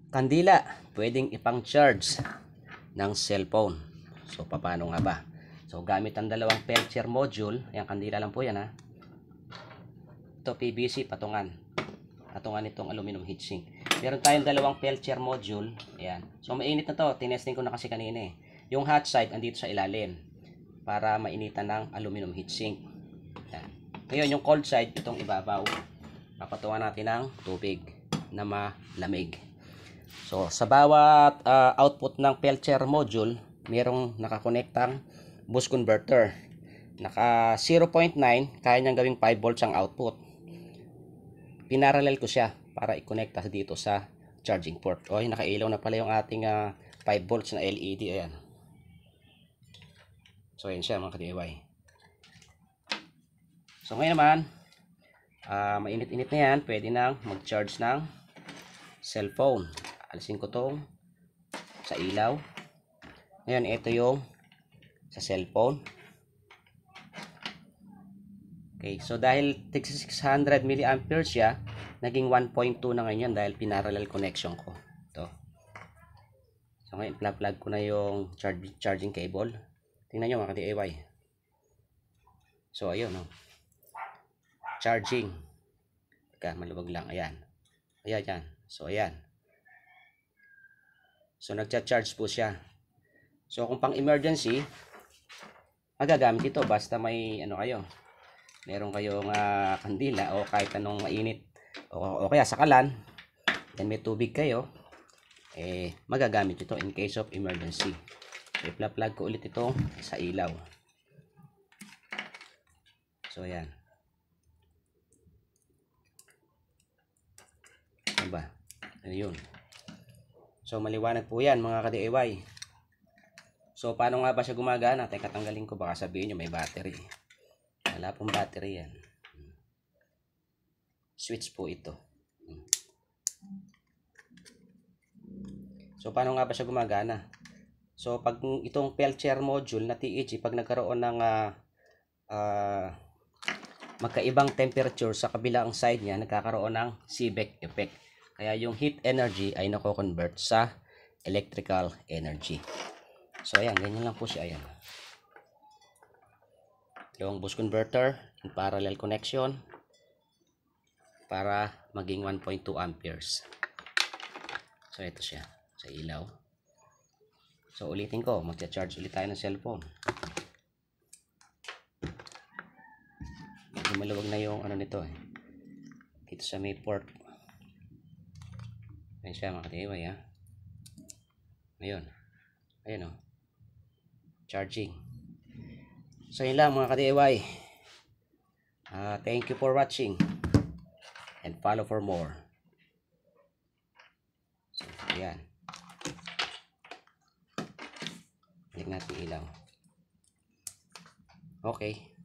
Kandila, pwedeng ipang-charge ng cellphone. So, paano nga ba? So, gamit ang dalawang Peltier module. Ayan, kandila lang po yan ha. Ito, PVC, patungan. Patungan itong aluminum heatsink. Meron tayong dalawang Peltier module. Ayan. So, mainit na to. Tinesting ko na kasi kanina eh. Yung hot side, andito sa ilalim. Para mainitan ng aluminum heatsink. Ayan. Ngayon, yung cold side, itong ibabaw. Papatungan natin ng tubig na malamig. So, sa bawat output ng Peltier module, merong nakakonektang boost converter. Naka 0.9, kaya niyang gawing 5 volts ang output. Pinarallel ko siya para i-connect dito sa charging port. Okay, nakailaw na pala yung ating 5 volts na LED. Ayan. So, ayan siya mga ka-DIY. So, ngayon naman, mainit-init na yan. Pwede nang mag-charge ng cellphone. Alisin ko tong sa ilaw. Ngayon, ito yung sa cellphone. Okay, so dahil 600 mA siya, naging 1.2 na ngayon dahil pinarallel connection ko. Ito. So ngayon, plug ko na yung charging cable. Tingnan nyo mga ka-DIY. So ayun, no? Charging. Teka, maluwag lang. Ayan. Ayan, yan. So ayan. So nagcha-charge po siya. So kung pang emergency, magagamit ito basta may ano kayo. Meron kayong kandila o kahit anong mainit o kaya sakalan, then may tubig kayo, magagamit ito in case of emergency. So i-plug ko ulit ito sa ilaw. So ayan. Ano ba? Ano yun? So maliwanag po yan mga ka-DIY. So paano nga ba siya gumagana? Teka, tanggalin ko, baka sabihin nyo may battery. Wala pong battery yan. Switch po ito. So paano nga ba siya gumagana? So pag itong Peltier module na TEG, pag nagkaroon ng magkaibang temperature sa kabilang side niya, nagkakaroon ng Seebeck effect. Kaya yung heat energy ay nako-convert sa electrical energy. So ayan, ganyan lang po siya. Ayan. Yung boost converter in parallel connection para maging 1.2 amperes. So ito siya sa ilaw. So ulitin ko, magcha-charge ulit tayo ng cellphone. Medyo maluwag na yung ano nito eh. Dito sa may port. Ayan siya mga ka-DIY ha. Ayun. Ayun o. Charging. So yun lang mga ka-DIY. Thank you for watching. And follow for more. So ayan. Balik natin ilaw. Okay.